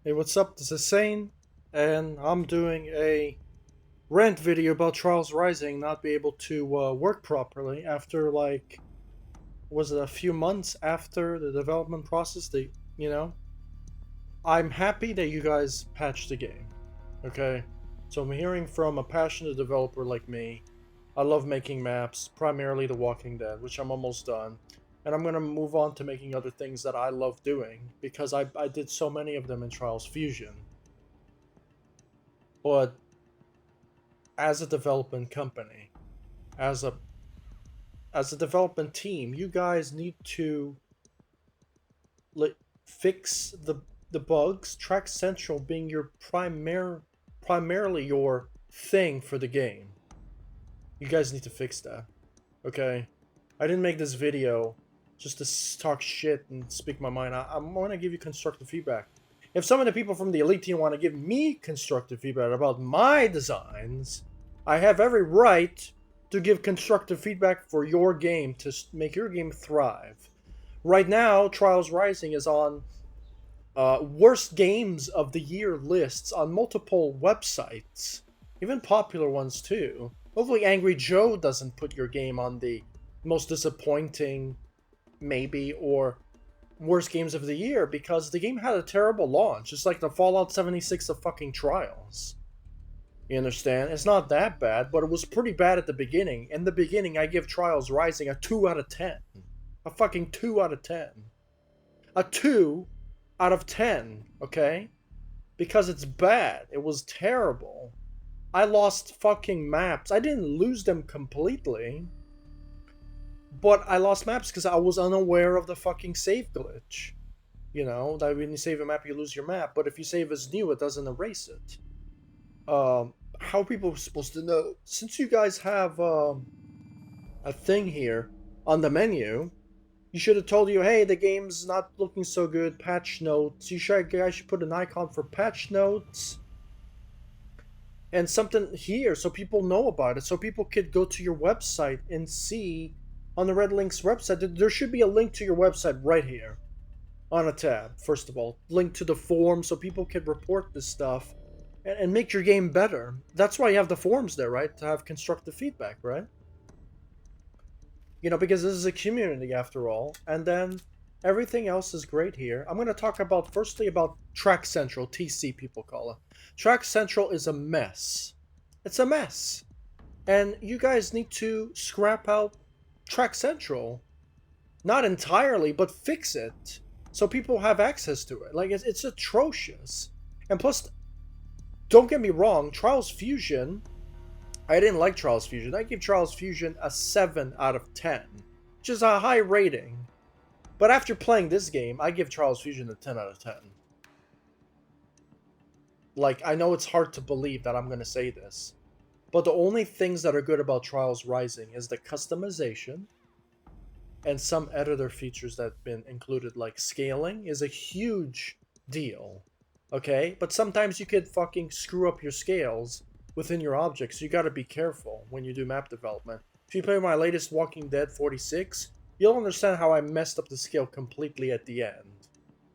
Hey, what's up? This is Sane, and I'm doing a rant video about Trials Rising not be able to work properly after, like, was it a few months after the development process? You know? I'm happy that you guys patched the game, okay? So I'm hearing from a passionate developer like me. I love making maps, primarily The Walking Dead, which I'm almost done. And I'm gonna move on to making other things that I love doing, because I did so many of them in Trials Fusion. But as a development company, as a as a development team, you guys need to like fix the bugs. Track Central being your primarily your thing for the game. You guys need to fix that. Okay? I didn't make this video just to talk shit and speak my mind. I'm going to give you constructive feedback. If some of the people from the Elite team want to give me constructive feedback about my designs, I have every right to give constructive feedback for your game to make your game thrive. Right now, Trials Rising is on worst games of the year lists on multiple websites, even popular ones too. Hopefully Angry Joe doesn't put your game on the most disappointing, maybe, or worst games of the year, because the game had a terrible launch. It's like the Fallout 76 of fucking Trials. You understand? It's not that bad, but it was pretty bad at the beginning. In the beginning, I give Trials Rising a 2 out of 10. A fucking 2 out of 10. A 2 out of 10, okay? Because it's bad. It was terrible. I lost fucking maps. I didn't lose them completely, but I lost maps because I was unaware of the fucking save glitch. You know, that when you save a map, you lose your map, but if you save as new, it doesn't erase it. How are people supposed to know? Since you guys have a thing here on the menu, you should have told you, hey, the game's not looking so good, patch notes. You guys should put an icon for patch notes and something here so people know about it, so people could go to your website and see on the RedLynx website. There should be a link to your website right here on a tab. First of all, link to the forum so people can report this stuff and make your game better. That's why you have the forums there, right? To have constructive feedback, right? You know, because this is a community after all. And then everything else is great here. I'm going to talk about, firstly, about Track Central, TC people call it. Track Central is a mess. It's a mess. And you guys need to scrap out Track Central. Not entirely, but fix it so people have access to it. Like, it's atrocious. And plus, don't get me wrong, Trials Fusion, I didn't like Trials Fusion. I give Trials Fusion a 7 out of 10, which is a high rating. But after playing this game, I give Trials Fusion a 10 out of 10. Like, I know it's hard to believe that I'm going to say this, but the only things that are good about Trials Rising is the customization and some editor features that have been included, like scaling is a huge deal. Okay? But sometimes you could fucking screw up your scales within your objects, so you gotta be careful when you do map development. If you play my latest Walking Dead 46, you'll understand how I messed up the scale completely at the end.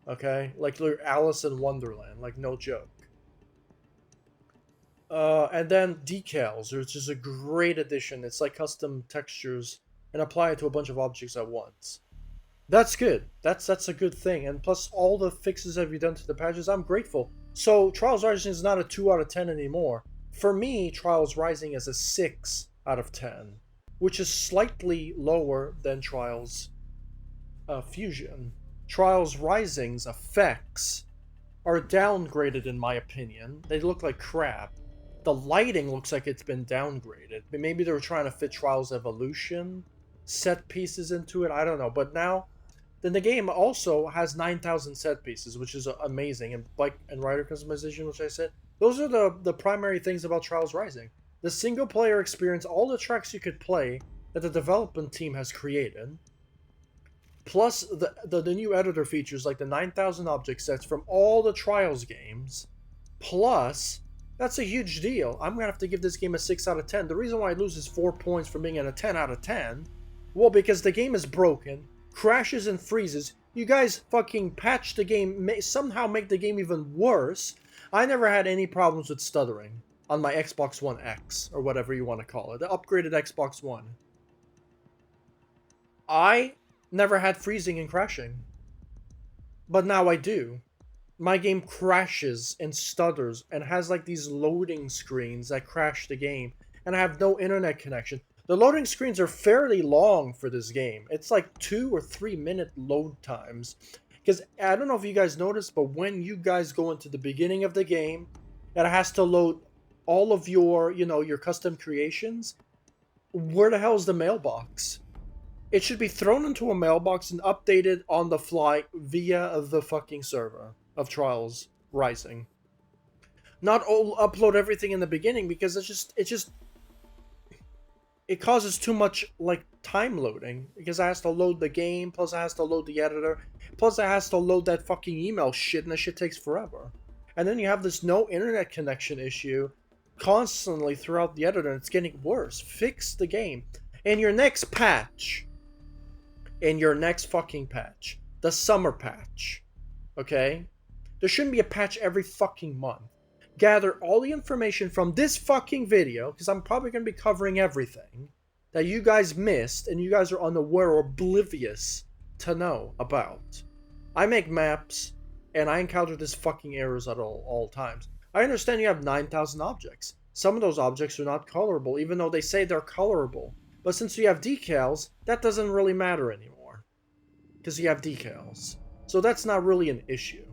Okay? Like Alice in Wonderland, like no joke. And then decals, which is a great addition. It's like custom textures and apply it to a bunch of objects at once. That's good. That's a good thing. And plus all the fixes that we've done to the patches, I'm grateful. So Trials Rising is not a 2 out of 10 anymore. For me, Trials Rising is a 6 out of 10, which is slightly lower than Trials Fusion. Trials Rising's effects are downgraded in my opinion. They look like crap. The lighting looks like it's been downgraded. Maybe they were trying to fit Trials Evolution set pieces into it. I don't know. But now, then the game also has 9,000 set pieces, which is amazing. And bike and rider customization, which I said. Those are the primary things about Trials Rising. The single player experience, all the tracks you could play that the development team has created, plus the new editor features like the 9,000 object sets from all the Trials games, plus, that's a huge deal. I'm going to have to give this game a 6 out of 10. The reason why it loses 4 points from being at a 10 out of 10, well, because the game is broken, crashes and freezes. You guys fucking patch the game, somehow make the game even worse. I never had any problems with stuttering on my Xbox One X, or whatever you want to call it, the upgraded Xbox One. I never had freezing and crashing, but now I do. My game crashes and stutters and has like these loading screens that crash the game, and I have no internet connection. The loading screens are fairly long for this game. It's like 2 or 3 minute load times. Because I don't know if you guys noticed, but when you guys go into the beginning of the game, it has to load all of your, your custom creations. Where the hell is the mailbox? It should be thrown into a mailbox and updated on the fly via the fucking server of Trials Rising. Not upload everything in the beginning, because it causes too much like time loading, because it has to load the game, plus it has to load the editor, plus it has to load that fucking email shit, and that shit takes forever. And then you have this no internet connection issue constantly throughout the editor, and it's getting worse. Fix the game. In your next patch, the summer patch, okay? There shouldn't be a patch every fucking month. Gather all the information from this fucking video, because I'm probably going to be covering everything that you guys missed and you guys are unaware or oblivious to know about. I make maps, and I encounter this fucking errors at all times. I understand you have 9,000 objects. Some of those objects are not colorable, even though they say they're colorable. But since you have decals, that doesn't really matter anymore, because you have decals. So that's not really an issue.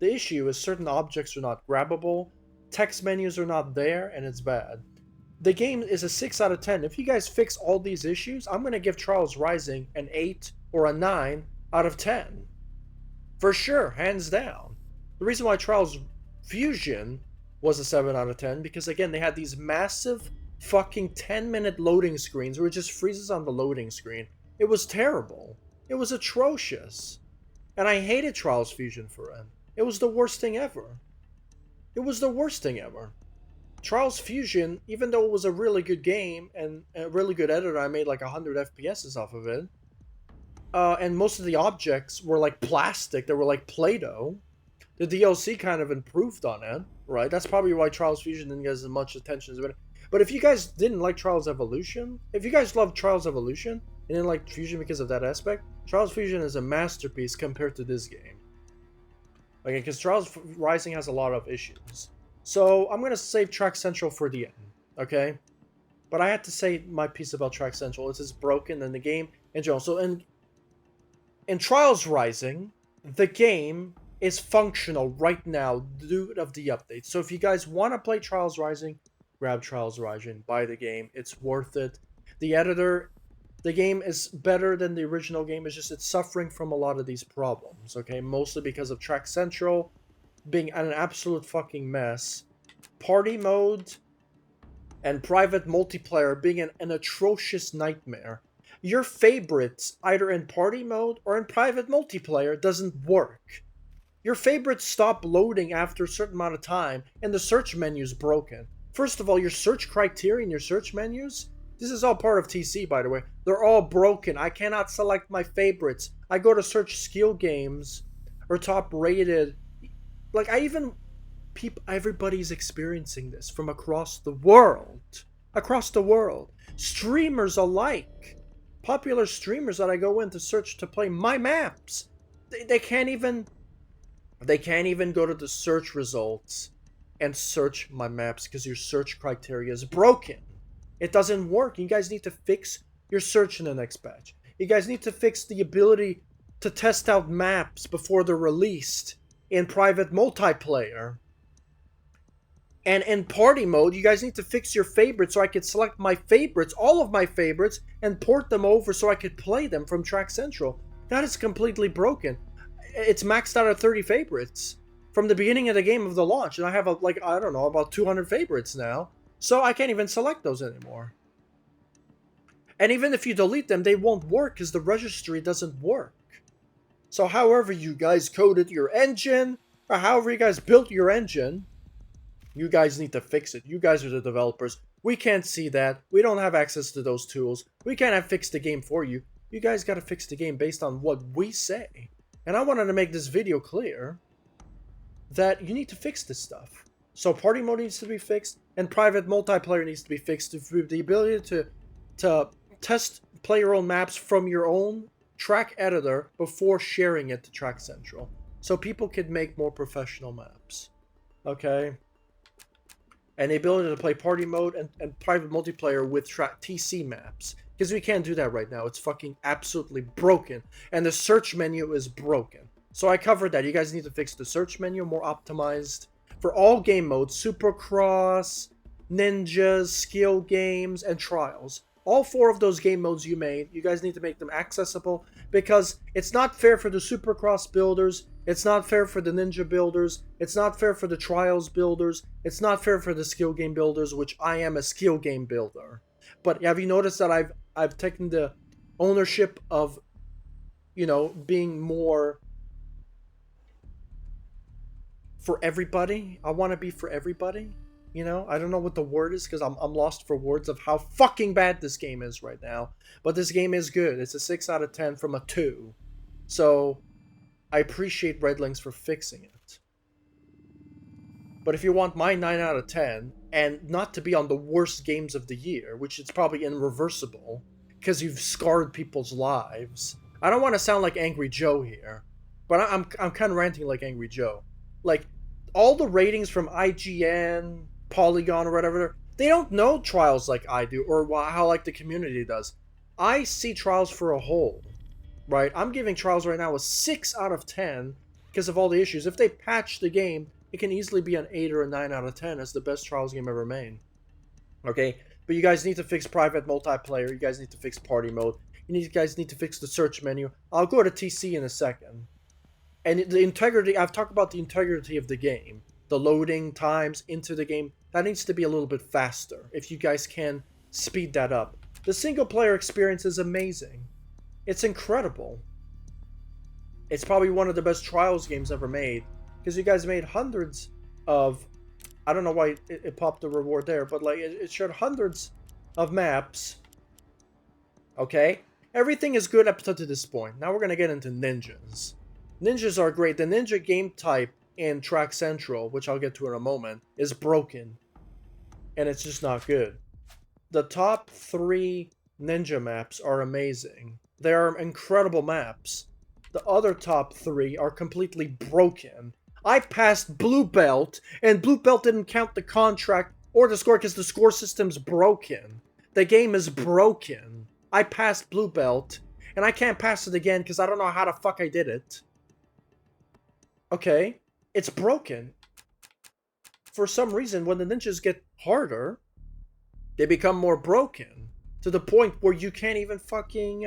The issue is certain objects are not grabbable, text menus are not there, and it's bad. The game is a 6 out of 10. If you guys fix all these issues, I'm going to give Trials Rising an 8 or a 9 out of 10. For sure, hands down. The reason why Trials Fusion was a 7 out of 10, because again, they had these massive fucking 10-minute loading screens where it just freezes on the loading screen. It was terrible. It was atrocious. And I hated Trials Fusion for it. It was the worst thing ever. It was the worst thing ever. Trials Fusion, even though it was a really good game and a really good editor, I made like 100 FPS off of it. And most of the objects were like plastic. They were like Play-Doh. The DLC kind of improved on it, right? That's probably why Trials Fusion didn't get as much attention as it. But if you guys didn't like Trials Evolution, if you guys loved Trials Evolution and didn't like Fusion because of that aspect, Trials Fusion is a masterpiece compared to this game. Okay, because Trials Rising has a lot of issues. So I'm going to save Track Central for the end, okay? But I had to say my piece about Track Central. It's just broken in the game in general. So in Trials Rising, the game is functional right now due to the update. So if you guys want to play Trials Rising, grab Trials Rising, buy the game. It's worth it. The editor, the game is better than the original game. It's just it's suffering from a lot of these problems, okay? Mostly because of Track Central being an absolute fucking mess. Party mode and private multiplayer being an atrocious nightmare. Your favorites, either in party mode or in private multiplayer, doesn't work. Your favorites stop loading after a certain amount of time, and the search menu's broken. First of all, your search criteria in your search menus, this is all part of TC, by the way, they're all broken. I cannot select my favorites. I go to search skill games or top rated. Like, everybody's experiencing this from across the world. Across the world. Streamers alike. Popular streamers that I go in to search to play my maps. They can't even go to the search results and search my maps because your search criteria is broken. It doesn't work. You guys need to fix your search in the next patch. You guys need to fix the ability to test out maps before they're released in private multiplayer. And in party mode, you guys need to fix your favorites so I could select my favorites, all of my favorites, and port them over so I could play them from Track Central. That is completely broken. It's maxed out at 30 favorites from the beginning of the game of the launch, and I have about 200 favorites now, so I can't even select those anymore. And even if you delete them, they won't work because the registry doesn't work. So however you guys coded your engine, or however you guys built your engine, you guys need to fix it. You guys are the developers. We can't see that. We don't have access to those tools. We can't have fixed the game for you. You guys got to fix the game based on what we say. And I wanted to make this video clear that you need to fix this stuff. So party mode needs to be fixed, and private multiplayer needs to be fixed to the ability to test play your own maps from your own track editor before sharing it to Track Central, so people could make more professional maps. Okay? And the ability to play party mode and private multiplayer with track TC maps. Because we can't do that right now. It's fucking absolutely broken. And the search menu is broken. So I covered that. You guys need to fix the search menu, more optimized for all game modes: Supercross, Ninjas, Skill Games, and Trials. All 4 of those game modes you made, you guys need to make them accessible, because it's not fair for the Supercross builders, it's not fair for the Ninja builders, it's not fair for the Trials builders, it's not fair for the Skill Game builders, which I am a Skill Game builder. But have you noticed that I've taken the ownership of, you know, being more for everybody? I want to be for everybody. You know, I don't know what the word is, because I'm lost for words of how fucking bad this game is right now. But this game is good. It's a 6 out of 10 from a 2. So I appreciate RedLynx for fixing it. But if you want my 9 out of 10, and not to be on the worst games of the year, which is probably irreversible, because you've scarred people's lives. I don't want to sound like Angry Joe here, but I'm kind of ranting like Angry Joe. Like, all the ratings from IGN, Polygon, or whatever, they don't know Trials like I do, or how like the community does. I see Trials for a whole, right? I'm giving Trials right now a 6 out of 10 because of all the issues. If they patch the game, it can easily be an 8 or a 9 out of 10 as the best Trials game ever made. Okay? But you guys need to fix private multiplayer. You guys need to fix party mode. You guys need to fix the search menu. I'll go to TC in a second. And the integrity, I've talked about the integrity of the game. The loading times into the game, that needs to be a little bit faster. If you guys can speed that up. The single player experience is amazing. It's incredible. It's probably one of the best Trials games ever made. Because you guys made hundreds of... I don't know why it popped the reward there, but like it showed hundreds of maps. Okay? Everything is good up to this point. Now we're going to get into ninjas. Ninjas are great. The ninja game type in Track Central, which I'll get to in a moment, is broken. And it's just not good. The top 3 ninja maps are amazing. They are incredible maps. The other top 3 are completely broken. I passed Blue Belt, and Blue Belt didn't count the contract or the score because the score system's broken. The game is broken. I passed Blue Belt, and I can't pass it again because I don't know how the fuck I did it. Okay, it's broken. For some reason, when the ninjas get harder, they become more broken. To the point where you can't even fucking,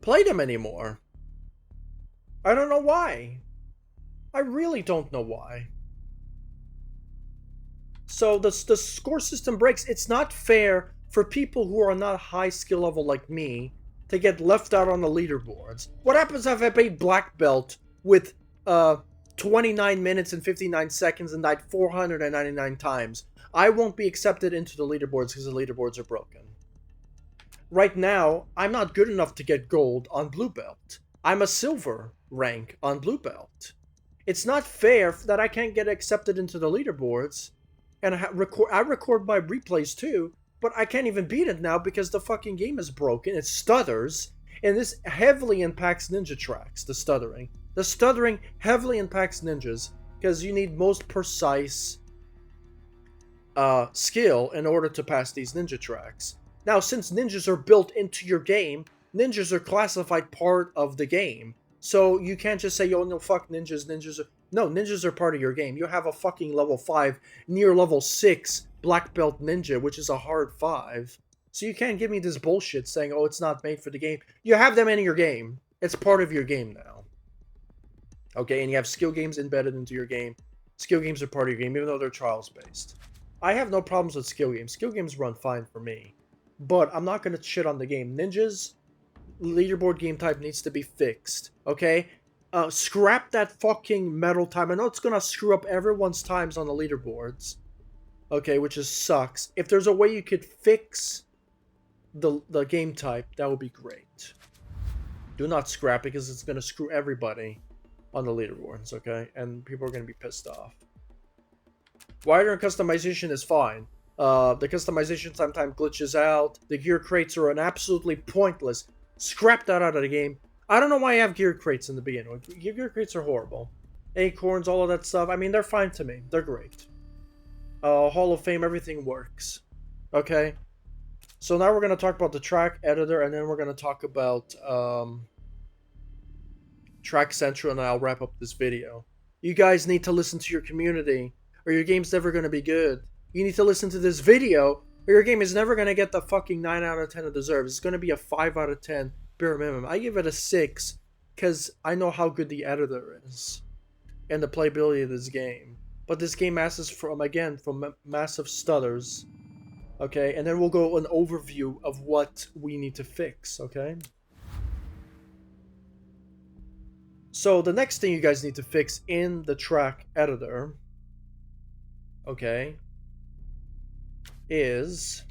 play them anymore. I don't know why. I really don't know why. So the score system breaks. It's not fair for people who are not high skill level like me to get left out on the leaderboards. What happens if I played Black Belt with 29 minutes and 59 seconds and died 499 times? I won't be accepted into the leaderboards because the leaderboards are broken. Right now, I'm not good enough to get gold on Blue Belt. I'm a silver rank on Blue Belt. It's not fair that I can't get accepted into the leaderboards, and I record my replays too, but I can't even beat it now because the fucking game is broken. It stutters, and this heavily impacts ninja tracks, the stuttering. The stuttering heavily impacts ninjas because you need most precise skill in order to pass these ninja tracks. Now, since ninjas are built into your game, ninjas are classified part of the game. So you can't just say, oh no, fuck ninjas, No, ninjas are part of your game. You have a fucking level 5, near level 6 black belt ninja, which is a hard 5. So you can't give me this bullshit saying, oh, it's not made for the game. You have them in your game. It's part of your game now. Okay, and you have skill games embedded into your game. Skill games are part of your game, even though they're trials based. I have no problems with skill games. Skill games run fine for me. But I'm not going to shit on the game. Ninjas leaderboard game type needs to be fixed, okay? Scrap that fucking medal time. I know it's gonna screw up everyone's times on the leaderboards, okay, which is sucks. If there's a way you could fix the game type, that would be great. Do not scrap because it's going to screw everybody on the leaderboards, okay? And people are going to be pissed off. Wider customization is fine. The customization sometimes glitches out. The gear crates are an absolutely pointless. Scrap that out of the game. I don't know why I have gear crates in the beginning. Gear crates are horrible. Acorns, all of that stuff. I mean, they're fine to me. They're great. Hall of Fame, everything works. Okay? So now we're going to talk about the track editor, and then we're going to talk about Track Central, and I'll wrap up this video. You guys need to listen to your community, or your game's never going to be good. You need to listen to this video, or your game is never going to get the fucking 9 out of 10 it deserves. It's going to be a 5 out of 10 bare minimum. I give it a 6, because I know how good the editor is, and the playability of this game. But this game masses from massive stutters. Okay, and then we'll go an overview of what we need to fix, okay? So the next thing you guys need to fix in the track editor, okay, is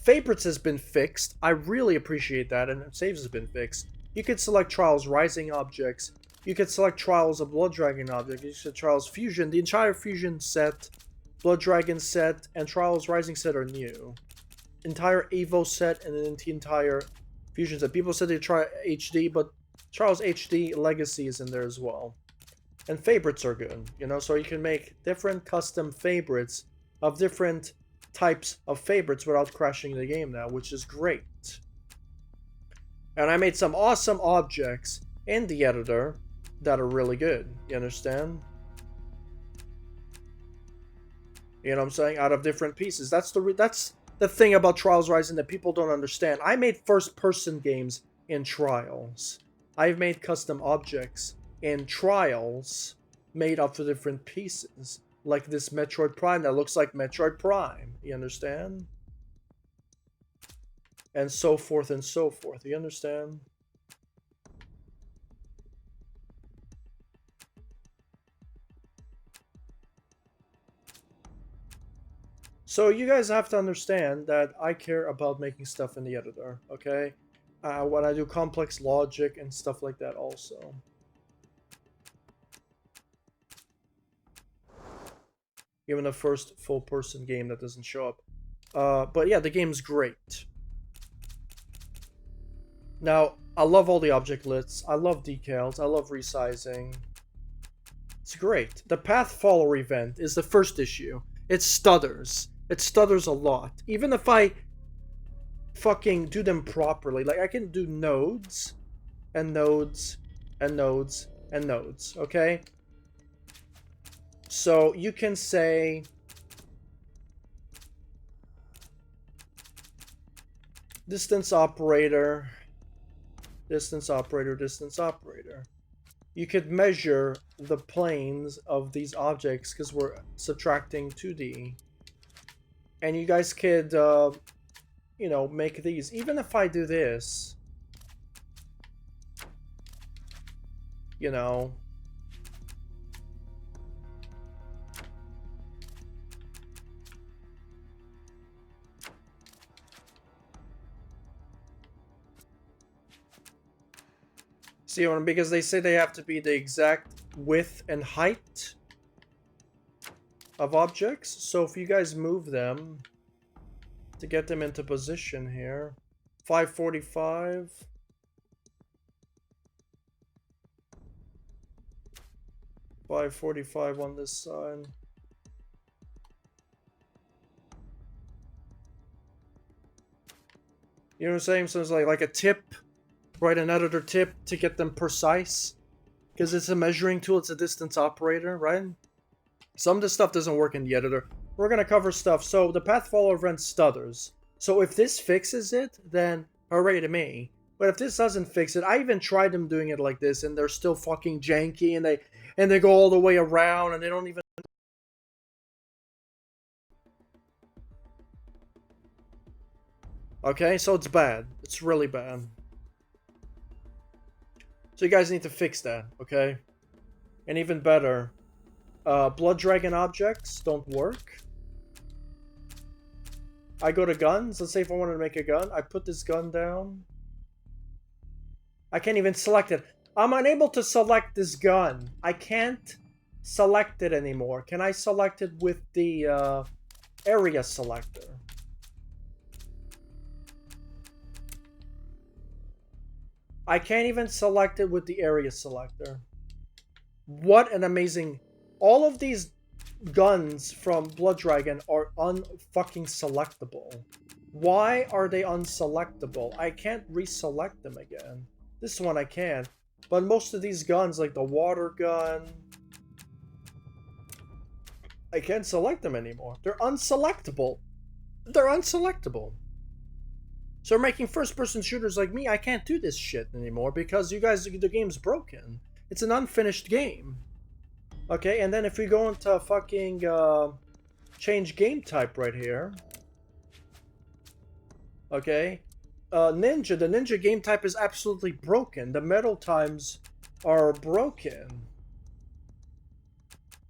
favorites has been fixed. I really appreciate that, and saves has been fixed. You could select Trials Rising objects. You could select Trials of Blood Dragon object. You could select Trials Fusion. The entire Fusion set, Blood Dragon set, and Trials Rising set are new. Entire Evo set and then the entire Fusion set. People said they try HD, but Trials HD Legacy is in there as well. And favorites are good, you know, so you can make different custom favorites of different types of favorites without crashing the game now, which is great. And I made some awesome objects in the editor that are really good. You understand? You know what I'm saying? Out of different pieces. That's the thing about Trials Rising that people don't understand. I made first-person games in Trials. I've made custom objects in Trials made up of different pieces. Like this Metroid Prime that looks like Metroid Prime. You understand? And so forth and so forth. You understand? So you guys have to understand that I care about making stuff in the editor, okay? When I do complex logic and stuff like that also. Even the first full-person game that doesn't show up. But yeah, the game's great. Now, I love all the object lists. I love decals. I love resizing. It's great. The Path Follower event is the first issue. It stutters. It stutters a lot. Even if I fucking do them properly. Like, I can do nodes, and nodes, and nodes, and nodes, okay? So, you can say distance operator, distance operator, distance operator. You could measure the planes of these objects because we're subtracting 2D. And you guys could, you know, make these. Even if I do this, you know, see what I'm, because they say they have to be the exact width and height of objects. So if you guys move them to get them into position here, 545, on this side. You know what I'm saying? So it's like a tip, right? An editor tip to get them precise, because it's a measuring tool. It's a distance operator, right? Some of this stuff doesn't work in the editor. We're going to cover stuff. So the Path Follower event stutters. So if this fixes it, then hooray to me. But if this doesn't fix it, I even tried them doing it like this, and they're still fucking janky, and they go all the way around, and they don't even... Okay, so it's bad. It's really bad. So you guys need to fix that, okay? And even better... Blood Dragon objects don't work. I go to guns. Let's say if I wanted to make a gun, I put this gun down. I can't even select it. I'm unable to select this gun. I can't select it anymore. Can I select it with the area selector? I can't even select it with the area selector. What an amazing... All of these guns from Blood Dragon are unfucking selectable. Why are they unselectable? I can't reselect them again. This one I can. But most of these guns, like the water gun, I can't select them anymore. They're unselectable. They're unselectable. So making first-person shooters like me, I can't do this shit anymore because you guys, the game's broken. It's an unfinished game. Okay, and then if we go into fucking change game type right here. Okay. Ninja, the ninja game type is absolutely broken. The metal times are broken.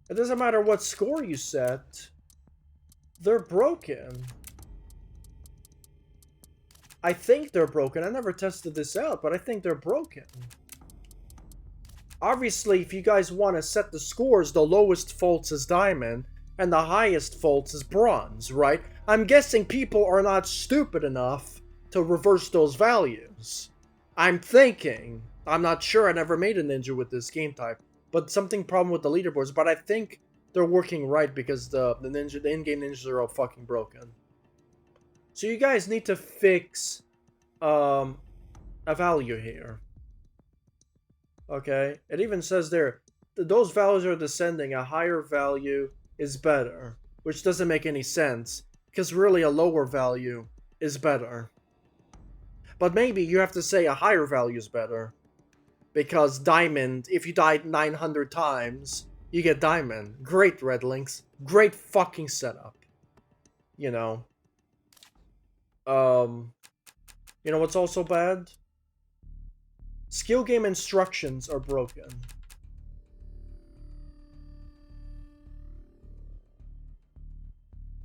It doesn't matter what score you set. They're broken. I think they're broken. I never tested this out, but I think they're broken. Obviously, if you guys want to set the scores, the lowest faults is diamond, and the highest faults is bronze, right? I'm guessing people are not stupid enough to reverse those values. I'm thinking. I'm not sure. I never made a ninja with this game type. But something problem with the leaderboards. But I think they're working right because the in-game ninjas are all fucking broken. So you guys need to fix a value here. Okay? It even says there, those values are descending. A higher value is better. Which doesn't make any sense. Because really a lower value is better. But maybe you have to say a higher value is better. Because diamond, if you died 900 times, you get diamond. Great, RedLynx. Great fucking setup. You know. You know what's also bad? Skill game instructions are broken.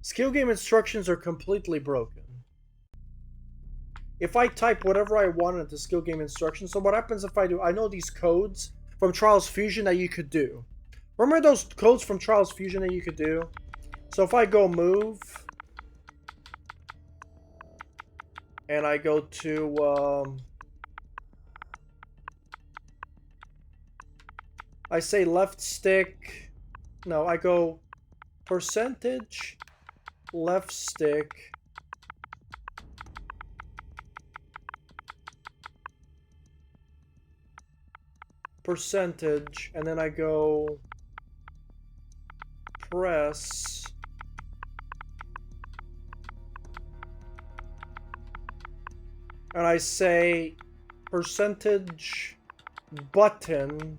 Skill game instructions are completely broken. If I type whatever I want into skill game instructions, so what happens if I do? I know these codes from Trials Fusion that you could do. Remember those codes from Trials Fusion that you could do? So if I go move, and I go to, I say left stick, no, I go percentage, left stick, percentage, and then I go press and I say percentage button,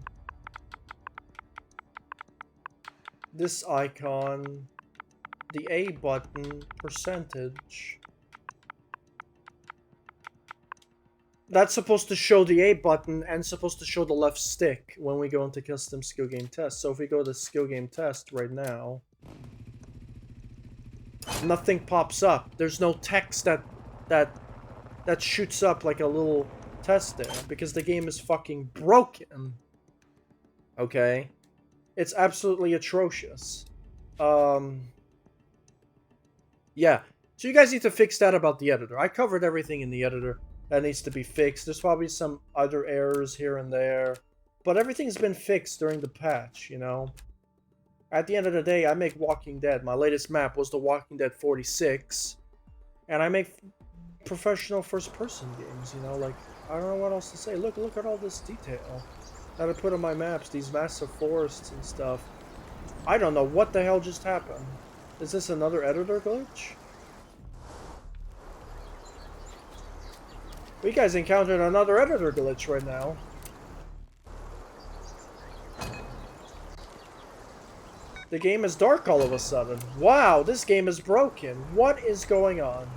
this icon, the A button, percentage. That's supposed to show the A button and supposed to show the left stick when we go into custom skill game test. So if we go to skill game test right now, nothing pops up. There's no text that shoots up like a little test there because the game is fucking broken. Okay? It's absolutely atrocious. Yeah. So you guys need to fix that about the editor. I covered everything in the editor that needs to be fixed. There's probably some other errors here and there. But everything's been fixed during the patch, you know? At the end of the day, I make Walking Dead. My latest map was The Walking Dead 46. And I make professional first-person games, you know? Like, I don't know what else to say. Look at all this detail that I put on my maps. These massive forests and stuff. I don't know what the hell just happened. Is this another editor glitch? We guys encountered another editor glitch right now. The game is dark all of a sudden. Wow, this game is broken. What is going on?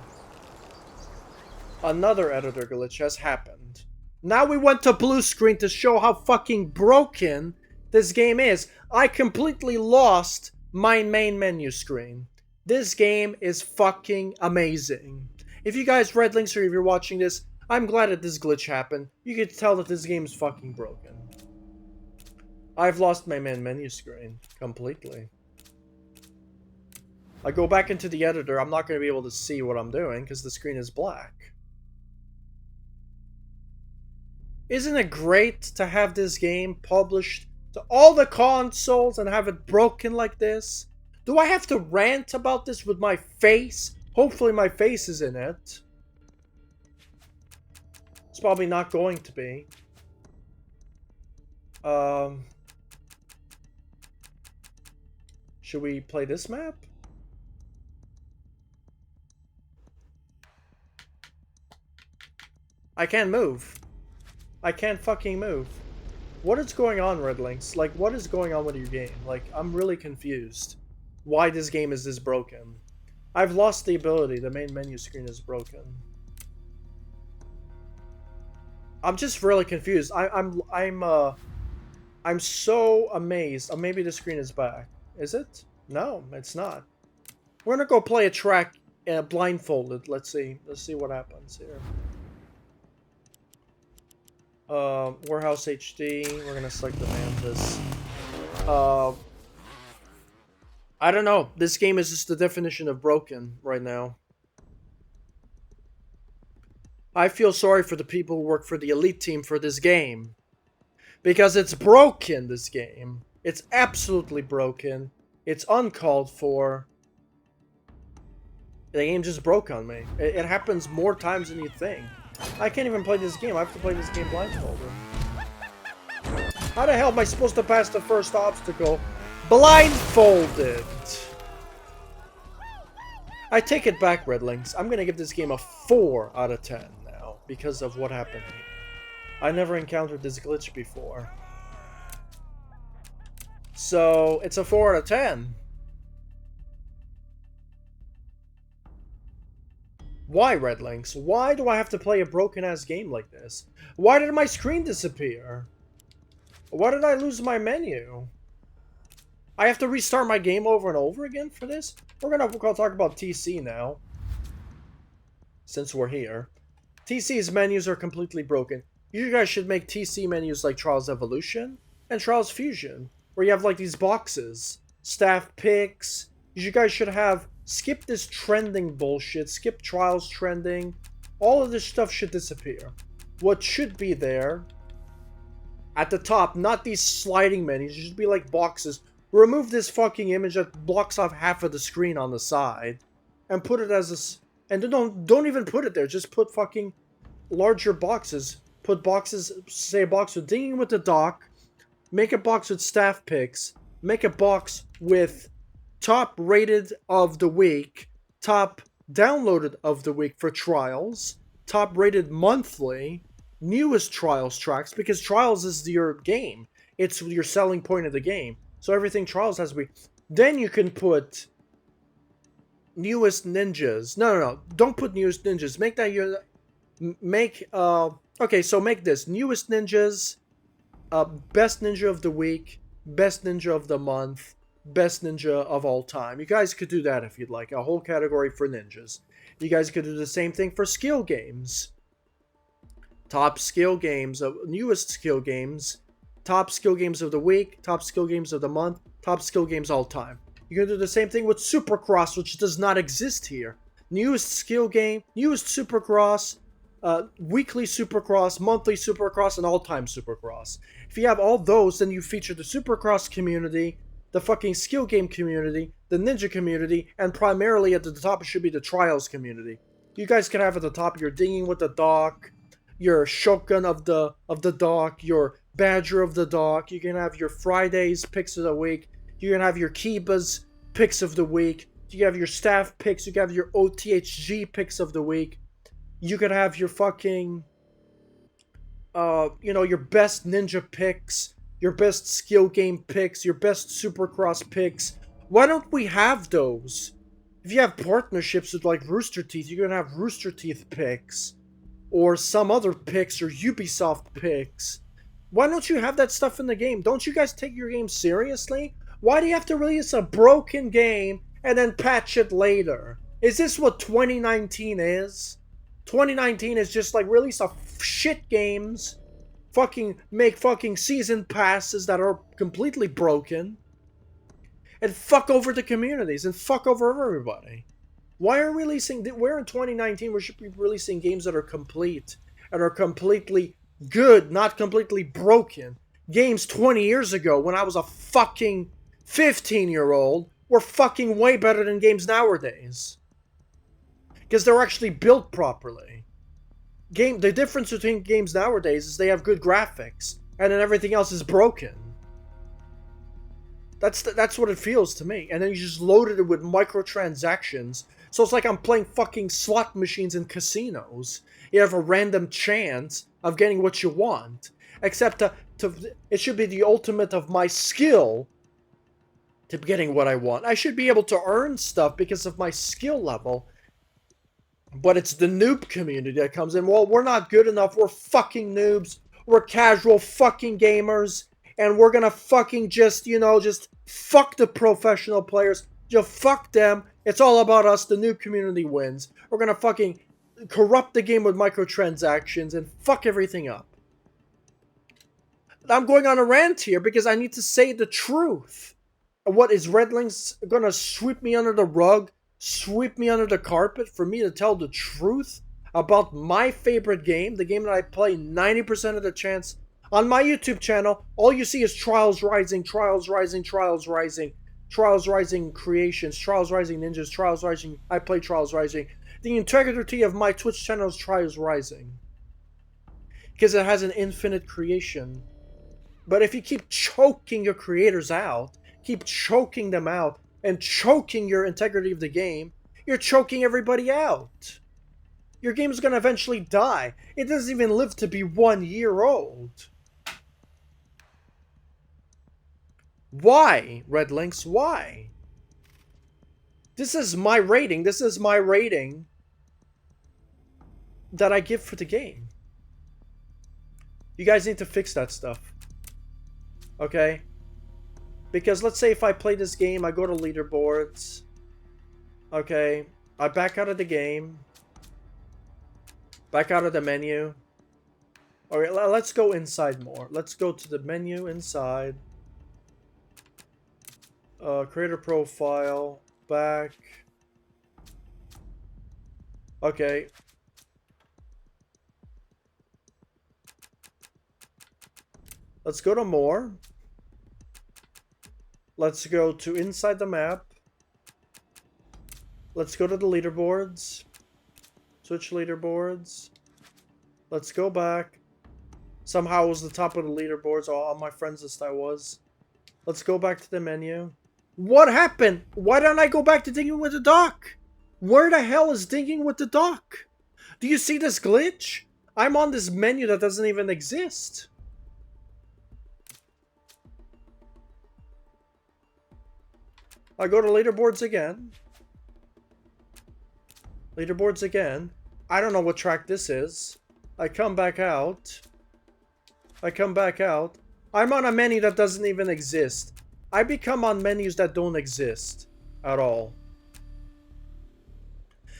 Another editor glitch has happened. Now we went to blue screen to show how fucking broken this game is. I completely lost my main menu screen. This game is fucking amazing. If you guys RedLynx or if you're watching this, I'm glad that this glitch happened. You can tell that this game is fucking broken. I've lost my main menu screen completely. I go back into the editor, I'm not going to be able to see what I'm doing because the screen is black. Isn't it great to have this game published to all the consoles and have it broken like this? Do I have to rant about this with my face? Hopefully my face is in it. It's probably not going to be. Should we play this map? I can't move. I can't fucking move. What is going on, RedLynx? Like, what is going on with your game? Like, I'm really confused. Why this game is this broken? I've lost the ability. The main menu screen is broken. I'm just really confused. I'm so amazed. Oh, maybe the screen is back. Is it? No, it's not. We're gonna go play a track blindfolded. Let's see. Let's see what happens here. Warehouse HD. We're gonna select the Mantis. I don't know. This game is just the definition of broken right now. I feel sorry for the people who work for the Elite team for this game. Because it's broken, this game. It's absolutely broken. It's uncalled for. The game just broke on me. It happens more times than you think. I can't even play this game. I have to play this game blindfolded. How the hell am I supposed to pass the first obstacle blindfolded? I take it back, RedLynx. I'm gonna give this game a 4 out of 10 now because of what happened here. I never encountered this glitch before. So, it's a 4 out of 10. Why, RedLynx? Why do I have to play a broken-ass game like this? Why did my screen disappear? Why did I lose my menu? I have to restart my game over and over again for this? We're gonna talk about TC now. Since we're here. TC's menus are completely broken. You guys should make TC menus like Trials Evolution and Trials Fusion, where you have like these boxes, staff picks. You guys should have skip this trending bullshit, skip Trials trending. All of this stuff should disappear. What should be there at the top, not these sliding menus, it should be like boxes. Remove this fucking image that blocks off half of the screen on the side and put it as a... And don't even put it there, just put fucking larger boxes. Put boxes, say a box with Dinging with the Dock, make a box with staff picks, make a box with top rated of the week, top downloaded of the week for Trials, top rated monthly, newest Trials tracks, because Trials is your game. It's your selling point of the game. So everything Trials has to be... Then you can put newest ninjas. No. Don't put newest ninjas. Make that your... Make, okay, so make this. Newest ninjas, best ninja of the week, best ninja of the month, best ninja of all time. You guys could do that if you'd like. A whole category for ninjas. You guys could do the same thing for skill games. Top skill games, newest skill games, top skill games of the week, top skill games of the month, top skill games all time. You can do the same thing with Supercross, which does not exist here. Newest skill game, newest Supercross, weekly Supercross, monthly Supercross, and all-time Supercross. If you have all those, then you feature the Supercross community, the fucking skill game community, the ninja community, and primarily at the top it should be the Trials community. You guys can have at the top your Dinging with the Dock, your Shotgun of the Dock, your Badger of the Dock. You can have your Fridays picks of the week. You can have your Kiba's picks of the week. You can have your staff picks. You can have your OTHG picks of the week. You could have your fucking, your best ninja picks, your best skill game picks, your best Supercross picks. Why don't we have those? If you have partnerships with like Rooster Teeth, you're gonna have Rooster Teeth picks. Or some other picks, or Ubisoft picks. Why don't you have that stuff in the game? Don't you guys take your game seriously? Why do you have to release a broken game and then patch it later. Is this what 2019 is? 2019 is just like release a shit games, fucking make fucking season passes that are completely broken, and fuck over the communities and fuck over everybody. Why are we releasing? We're in 2019. We should be releasing games that are complete and are completely good, not completely broken. Games 20 years ago, when I was a fucking 15-year-old, were fucking way better than games nowadays because they're actually built properly. The difference between games nowadays is they have good graphics, and then everything else is broken. That's what it feels to me. And then you just loaded it with microtransactions. So it's like I'm playing fucking slot machines in casinos. You have a random chance of getting what you want. Except it should be the ultimate of my skill to getting what I want. I should be able to earn stuff because of my skill level. But it's the noob community that comes in. Well, we're not good enough. We're fucking noobs. We're casual fucking gamers. And we're gonna fucking just fuck the professional players. Just fuck them. It's all about us. The noob community wins. We're gonna fucking corrupt the game with microtransactions and fuck everything up. I'm going on a rant here because I need to say the truth. What, is RedLynx gonna sweep me under the rug? Sweep me under the carpet for me to tell the truth about my favorite game? The game that I play 90% of the chance. On my YouTube channel, all you see is Trials Rising, Trials Rising, Trials Rising, Trials Rising Creations, Trials Rising Ninjas, Trials Rising, I play Trials Rising. The integrity of my Twitch channel is Trials Rising. Because it has an infinite creation. But if you keep choking your creators out, keep choking them out, and choking your integrity of the game, you're choking everybody out. Your game is going to eventually die. It doesn't even live to be 1 year old. Why, RedLynx? Why? This is my rating. This is my rating that I give for the game. You guys need to fix that stuff. Okay? Because let's say if I play this game, I go to leaderboards. Okay? I back out of the game. Back out of the menu. Alright, let's go inside more. Let's go to the menu inside. Creator profile. Back. Okay. Let's go to more. Let's go to inside the map. Let's go to the leaderboards. Switch leaderboards. Let's go back. Somehow it was the top of the leaderboards. All my friends list I was. Let's go back to the menu. What happened? Why don't I go back to Dinging with the Dock? Where the hell is Dinging with the Dock? Do you see this glitch? I'm on this menu that doesn't even exist. I go to leaderboards again. Leaderboards again. I don't know what track this is. I come back out. I come back out. I'm on a menu that doesn't even exist. I become on menus that don't exist at all.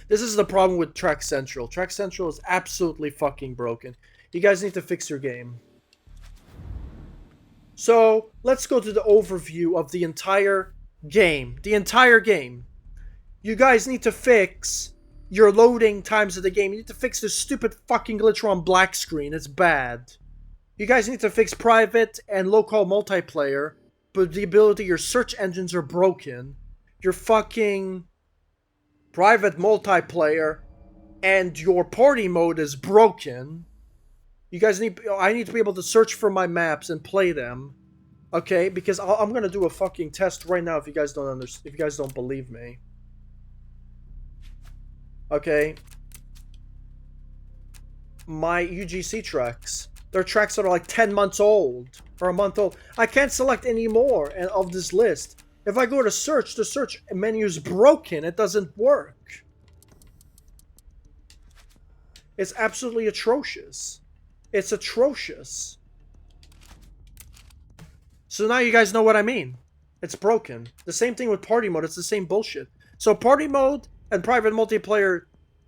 This is the problem with Track Central. Track Central is absolutely fucking broken. You guys need to fix your game. So, let's go to the overview of the entire game. The entire game. You guys need to fix your loading times of the game. You need to fix this stupid fucking glitch on black screen. It's bad. You guys need to fix private and local multiplayer, but the ability, your search engines are broken. Your fucking private multiplayer and your party mode is broken. You guys I need to be able to search for my maps and play them. Okay, because I'm gonna do a fucking test right now if you guys don't understand, if you guys don't believe me. Okay. My UGC tracks. They're tracks that are like 10 months old. Or a month old. I can't select any more of this list. If I go to search, the search menu is broken. It doesn't work. It's absolutely atrocious. It's atrocious. So now you guys know what I mean. It's broken. The same thing with party mode. It's the same bullshit. So party mode and private multiplayer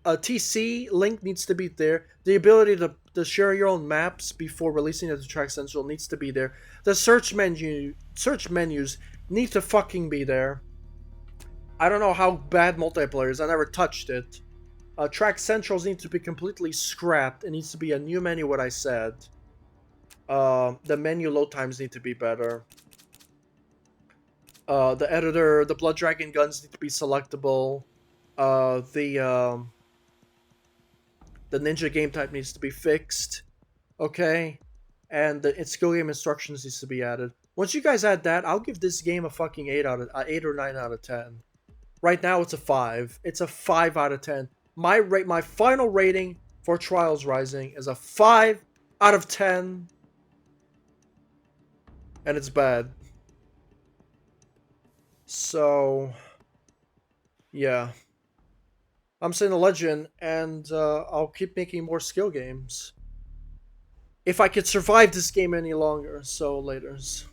TC link needs to be there. The ability to share your own maps before releasing it to Track Central needs to be there. The search menus need to fucking be there. I don't know how bad multiplayer is. I never touched it. Track Centrals need to be completely scrapped. It needs to be a new menu, what I said. The menu load times need to be better. The editor, the Blood Dragon guns need to be selectable. The ninja game type needs to be fixed. Okay? And the skill game instructions needs to be added. Once you guys add that, I'll give this game a fucking 8 or 9 out of 10. Right now it's a 5. It's a 5 out of 10. My final rating for Trials Rising is a 5 out of 10. And it's bad. So, yeah. I'm saying a legend, and I'll keep making more skill games. If I could survive this game any longer, so laters.